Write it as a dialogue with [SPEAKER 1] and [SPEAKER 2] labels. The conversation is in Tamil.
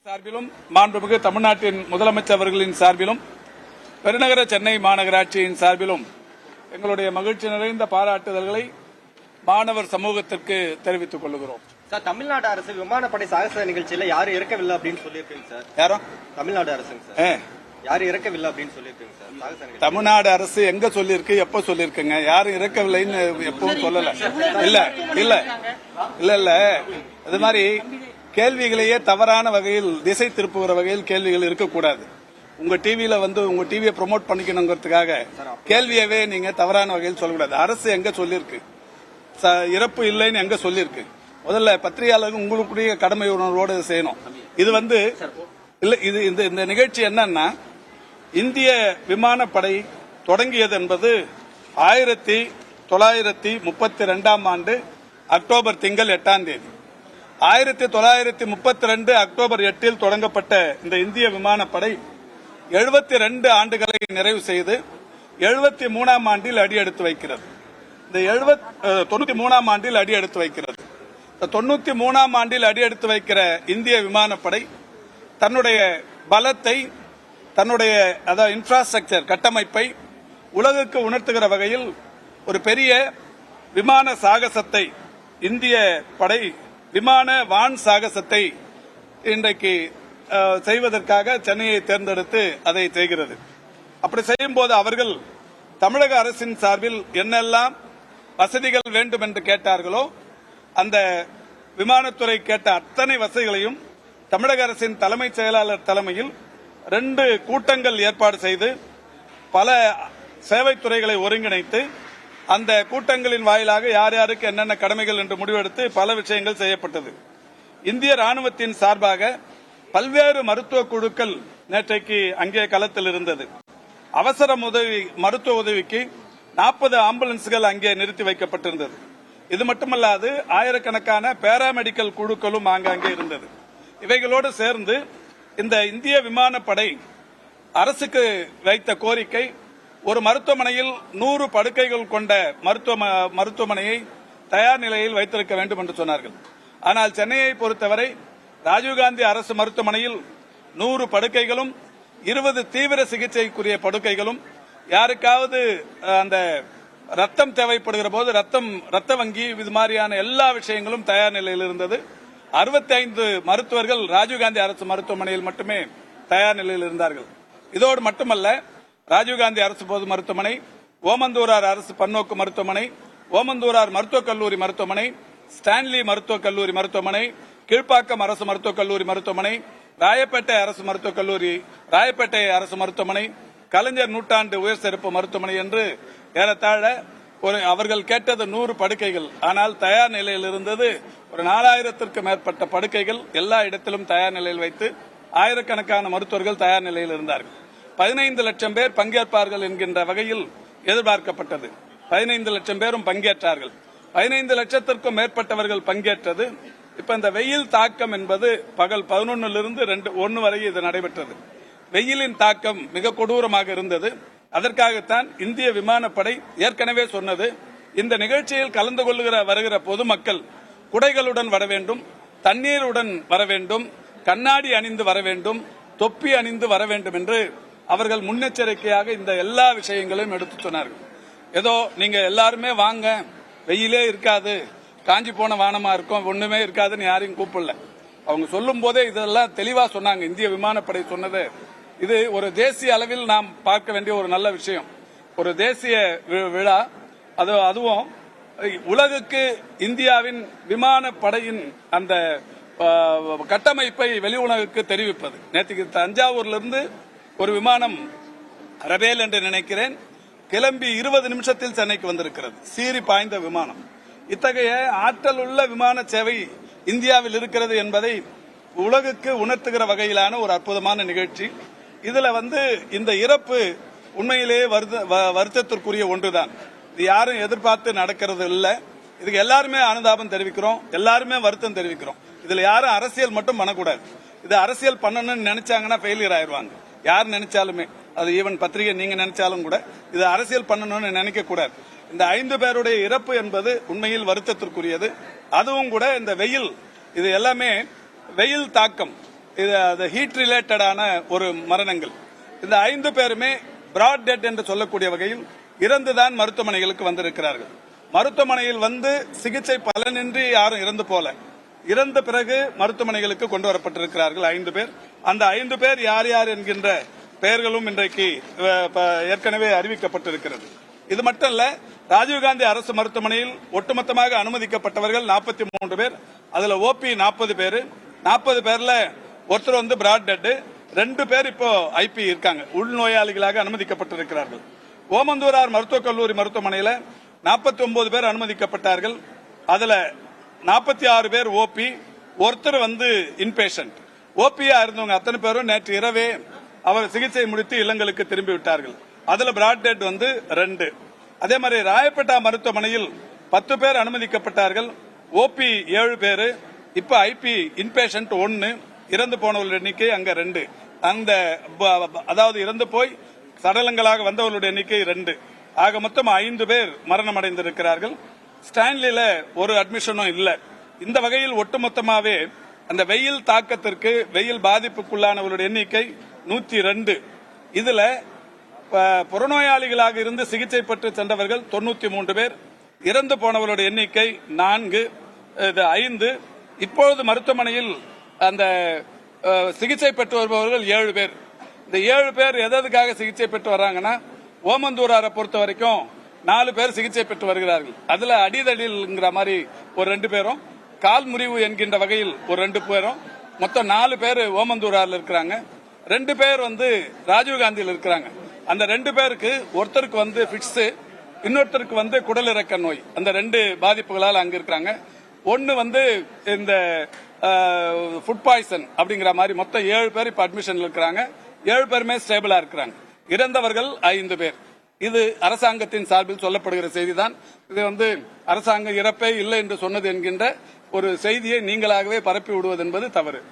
[SPEAKER 1] சார்பிலும் மாண்புமிகு தமிழ்நாட்டின் முதலமைச்சர் அவர்களின் சார்பிலும் பெருநகர சென்னை மாநகராட்சியின் சார்பிலும் எங்களுடைய மகிழ்ச்சி நிறைந்த பாராட்டுதல்களை மாணவர் சமூகத்திற்கு தெரிவித்துக் கொள்கிறோம்.
[SPEAKER 2] சார், தமிழ்நாடு அரசு விமானப்படை சாகச நிகழ்ச்சியில யாரும் இறக்கவில்லை அப்படின்னு சொல்லியிருக்கீங்க சார்.
[SPEAKER 1] யாரும்
[SPEAKER 2] தமிழ்நாடு அரசுங்க சார் யாரும் இறக்கவில்லை அப்படின்னு சொல்லியிருக்கீங்க சார். சாகச நிகழ்ச்சி
[SPEAKER 1] தமிழ்நாடு அரசு எங்க சொல்லியிருக்கு, எப்ப சொல்லியிருக்குங்க? யாரும் இறக்கவில்லைன்னு எப்பவும் சொல்லல. இல்ல இல்ல இல்ல இல்ல அது மாதிரி கேள்விகளையே தவறான வகையில் திசை திருப்புகிற வகையில் கேள்விகள் இருக்கக்கூடாது. உங்க டிவியில உங்க டிவியை ப்ரொமோட் பண்ணிக்கணுங்கிறதுக்காக கேள்வியவே நீங்க தவறான வகையில் சொல்லக்கூடாது. அரசு எங்க சொல்லியிருக்கு, இறப்பு இல்லைன்னு எங்க சொல்லியிருக்கு? முதல்ல பத்திரிகையாளர்கள் உங்களுக்குரிய கடமை உணர்வோடு செய்யணும். இது இல்ல இது இந்த நிகழ்ச்சி என்னன்னா, இந்திய விமானப்படை தொடங்கியது என்பது 1932 ஆண்டு அக்டோபர் திங்கள் 8ஆம் தேதி. 1932 அக்டோபர் 8 தொடங்கப்பட்ட இந்த இந்திய விமானப்படை 72 ஆண்டுகளை நிறைவு செய்து 73ஆம் ஆண்டில் அடியெடுத்து வைக்கிறது. இந்த 93ஆம் ஆண்டில் அடியெடுத்து வைக்கிறது. 93ஆம் ஆண்டில் அடியெடுத்து வைக்கிற இந்திய விமானப்படை தன்னுடைய பலத்தை, தன்னுடைய இன்ஃப்ராஸ்ட்ரக்சர் கட்டமைப்பை உலகுக்கு உணர்த்துகிற வகையில் ஒரு பெரிய விமான சாகசத்தை, இந்திய படை விமான வான் சாகசத்தை இன்றைக்கு செய்வதற்காக சென்னையை தேர்ந்தெடுத்து அதை செய்கிறது. அப்படி செய்யும் போது அவர்கள் தமிழக அரசின் சார்பில் என்னெல்லாம் வசதிகள் வேண்டும் என்று கேட்டார்களோ அந்த விமானத்துறை கேட்ட அத்தனை வசதிகளையும் தமிழக அரசின் தலைமைச் செயலாளர் தலைமையில் 2 கூட்டங்கள் ஏற்பாடு செய்து பல சேவைத்துறைகளை ஒருங்கிணைத்து அந்த கூட்டங்களின் வாயிலாக யார் யாருக்கு என்னென்ன கடமைகள் என்று முடிவெடுத்து பல விஷயங்கள் செய்யப்பட்டது. இந்திய ராணுவத்தின் சார்பாக பல்வேறு மருத்துவ குழுக்கள் நேற்றைக்கு அங்கே களத்தில் இருந்தது. அவசர மருத்துவ உதவிக்கு 40 ஆம்புலன்ஸ்கள் அங்கே நிறுத்தி வைக்கப்பட்டிருந்தது. இது மட்டுமல்லாது ஆயிரக்கணக்கான பாராமெடிக்கல் குழுக்களும் அங்கே இருந்தது. இவைகளோடு சேர்ந்து இந்த இந்திய விமானப்படை அரசுக்கு வைத்த கோரிக்கை, ஒரு மருத்துவமனையில் 100 படுக்கைகள் கொண்ட மருத்துவமனையை தயார் நிலையில் வைத்திருக்க வேண்டும் என்று சொன்னார்கள். ஆனால் சென்னையை பொறுத்தவரை ராஜீவ்காந்தி அரசு மருத்துவமனையில் 100 படுக்கைகளும் 20 தீவிர சிகிச்சைக்குரிய படுக்கைகளும், யாருக்காவது அந்த ரத்தம் தேவைப்படுகிற போது ரத்த வங்கி, இது மாதிரியான எல்லா விஷயங்களும் தயார் நிலையில் இருந்தது. 65 மருத்துவர்கள் ராஜீவ்காந்தி அரசு மருத்துவமனையில் மட்டுமே தயார் நிலையில் இருந்தார்கள். இதோடு மட்டுமல்ல, ராஜீவ்காந்தி அரசு பொது மருத்துவமனை, ஓமந்தூரார் அரசு பன்னோக்கு மருத்துவமனை, ஓமந்தூரார் மருத்துவக் கல்லூரி மருத்துவமனை, ஸ்டான்லி மருத்துவக் கல்லூரி மருத்துவமனை, கீழ்ப்பாக்கம் அரசு மருத்துவக் கல்லூரி மருத்துவமனை, ராயப்பேட்டை அரசு மருத்துவக் கல்லூரி, ராயப்பேட்டை அரசு மருத்துவமனை, கலைஞர் நூற்றாண்டு உயர் சிறப்பு மருத்துவமனை என்று ஏறத்தாழ அவர்கள் கேட்டது 100 படுக்கைகள். ஆனால் தயார் நிலையில் இருந்தது ஒரு 4000த்திற்கும் மேற்பட்ட படுக்கைகள் எல்லா இடத்திலும் தயார் நிலையில் வைத்து ஆயிரக்கணக்கான மருத்துவர்கள் தயார் நிலையில் இருந்தார்கள். 15 லட்சம் பேர் பங்கேற்பார்கள் என்கின்ற வகையில் எதிர்பார்க்கப்பட்டது. 15 லட்சம் பேரும் பங்கேற்றார்கள். 15 லட்சத்திற்கும் மேற்பட்டவர்கள் பங்கேற்றது. இப்ப இந்த வெயில் தாக்கம் என்பது பகல் 11லிருந்து 1 வரை இது நடைபெற்றது. வெயிலின் தாக்கம் மிக கொடூரமாக இருந்தது. அதற்காகத்தான் இந்திய விமானப்படை ஏற்கனவே சொன்னது, இந்த நிகழ்ச்சியில் கலந்து வருகிற பொதுமக்கள் குடைகளுடன் வர வேண்டும், தண்ணீருடன் வர வேண்டும், கண்ணாடி அணிந்து வர வேண்டும், தொப்பி அணிந்து வர வேண்டும் என்று அவர்கள் முன்னெச்சரிக்கையாக இந்த எல்லா விஷயங்களையும் எடுத்து சொன்னார்கள். ஏதோ நீங்க எல்லாருமே வாங்க, வெயிலே இருக்காது, காஞ்சி போன வானமா இருக்கும், ஒண்ணுமே இருக்காதுன்னு யாரையும் கூப்பிடல. அவங்க சொல்லும் போதே இதெல்லாம் தெளிவா சொன்னாங்க. இந்திய விமானப்படை சொன்னது இது ஒரு தேசிய அளவில் நாம் பார்க்க வேண்டிய ஒரு நல்ல விஷயம். ஒரு தேசிய விழா, அதுவும் உலகுக்கு இந்தியாவின் விமானப்படையின் அந்த கட்டமைப்பை வெளி உலகுக்கு தெரிவிப்பது. நேற்றுக்கு தஞ்சாவூரிலிருந்து ஒரு விமானம், ரபேல் என்று நினைக்கிறேன், கிளம்பி 20 நிமிஷத்தில் சென்னைக்கு வந்திருக்கிறது. சீறி பாய்ந்த விமானம். இத்தகைய ஆற்றல் உள்ள விமான சேவை இந்தியாவில் இருக்கிறது என்பதை உலகுக்கு உணர்த்துகிற வகையிலான ஒரு அற்புதமான நிகழ்ச்சி. இதுல இந்த இறப்பு உண்மையிலேயே வருத்தத்திற்குரிய ஒன்றுதான். இது யாரும் எதிர்பார்த்து நடக்கிறது இல்லை. இதுக்கு எல்லாருமே அனுதாபம் தெரிவிக்கிறோம், எல்லாருமே வருத்தம் தெரிவிக்கிறோம். இதுல யாரும் அரசியல் மட்டும் பண்ணக்கூடாது. இது அரசியல் பண்ணணும்னு நினைச்சாங்கன்னா ஃபெயிலியர் ஆயிடுவாங்க. யார் நினைச்சாலுமே, அது ஈவன் பத்திரிகை நீங்க நினைச்சாலும் கூட இது அரசியல் பண்ணணும்னு நினைக்க கூடாது. இந்த 5 பேருடைய இறப்பு என்பது உண்மையில் வருத்தத்திற்குரியது. அதுவும் கூட இந்த வெயில், இது எல்லாமே வெயில் தாக்கம். இது ஹீட் ரிலேட்டடான ஒரு மரணங்கள். இந்த 5 பேருமே பிராட் டெட் என்று சொல்லக்கூடிய வகையில் இறந்துதான் மருத்துவமனைகளுக்கு வந்திருக்கிறார்கள். மருத்துவமனையில் வந்து சிகிச்சை பலனின்றி யாரும் இறந்து போல, இறந்த பிறகு மருத்துவமனைகளுக்கு கொண்டு வரப்பட்டிருக்கிறார்கள் 5 பேர். அந்த 5 பேர் யார் யார் என்கின்ற பெயர்களும் இன்றைக்கு ஏற்கனவே அறிவிக்கப்பட்டிருக்கிறது. இது மட்டுமல்ல, ராஜீவ்காந்தி அரசு மருத்துவமனையில் ஒட்டுமொத்தமாக அனுமதிக்கப்பட்டவர்கள் 43 பேர். அதுல ஓபி 40 பேர். 40 பேர்ல ஒருத்தர் வந்து பிராட் டெட், 2 பேர் இப்போ ஐபி இருக்காங்க, உள்நோயாளிகளாக அனுமதிக்கப்பட்டிருக்கிறார்கள். ஓமந்தூரார் மருத்துவக் கல்லூரி மருத்துவமனையில் 49 பேர் அனுமதிக்கப்பட்டார்கள். அதுல 46 பேர் ஓபி, ஒருத்தர் வந்து இன்பேஷண்ட். ஓபியா இருந்தவங்க அத்தனை பேரும் நேற்று இரவே அவர் சிகிச்சை முடித்து இல்லங்களுக்கு திரும்பி விட்டார்கள். அதுல பிராட் டெட் வந்து 2. அதே மாதிரி ராயப்பேட்டா மருத்துவமனையில் 10 பேர் அனுமதிக்கப்பட்டார்கள். ஓபி 7 பேர், இப்ப ஐபி இன்பேஷண்ட் 1, இறந்து போனவர்களுடைய எண்ணிக்கை அங்க 2. அந்த அதாவது இறந்து போய் சடலங்களாக வந்தவர்களுடைய எண்ணிக்கை 2. ஆக மொத்தம் 5 பேர் மரணம் அடைந்திருக்கிறார்கள். ஸ்டான்லில ஒரு அட்மிஷனும் இல்ல. இந்த வகையில் ஒட்டுமொத்தமாவே அந்த வெயில் தாக்கத்திற்கு, வெயில் பாதிப்புக்குள்ளானவர்களுடைய எண்ணிக்கை 102. இதுல புறநோயாளிகளாக இருந்து சிகிச்சை பெற்று சென்றவர்கள் 93 பேர், இறந்து போனவர்களுடைய எண்ணிக்கை 4, 5. இப்பொழுது மருத்துவமனையில் அந்த சிகிச்சை பெற்று வருபவர்கள் 7 பேர். இந்த 7 பேர் எதற்காக சிகிச்சை பெற்று வர்றாங்கன்னா, ஓமந்தூராரை பொறுத்த வரைக்கும் 4 பேர் சிகிச்சை பெற்று வருகிறார்கள். அதுல அடிதடிங்கிற மாதிரி ஒரு 2 பேரும், கால் முறிவு என்கின்ற வகையில் ஒரு 2 பேரும், மொத்தம் 4 பேர் ஓமந்தூராரில் இருக்கிறாங்க. 2 பேர் வந்து ராஜீவ்காந்தியில் இருக்கிறாங்க. அந்த 2 பேருக்கு ஒருத்தருக்கு வந்து பிக்ஸ், இன்னொருத்தருக்கு வந்து குடலிறக்க நோய். அந்த 2 பாதிப்புகளால் அங்க இருக்கிறாங்க. ஒன்னு வந்து இந்த ஃபுட் பாய்சன் அப்படிங்கிற மாதிரி மொத்தம் 7 பேர் இப்ப அட்மிஷன்ல இருக்கிறாங்க. 7 பேருமே ஸ்டேபிளா இருக்கிறாங்க. இறந்தவர்கள் 5 பேர். இது அரசாங்கத்தின் சார்பில் சொல்லப்படுகிற செய்திதான். இது வந்து அரசாங்கம் இறப்பே இல்லை என்று சொன்னது என்கின்ற ஒரு செய்தியை நீங்களாகவே பரப்பி விடுவது என்பது தவறு.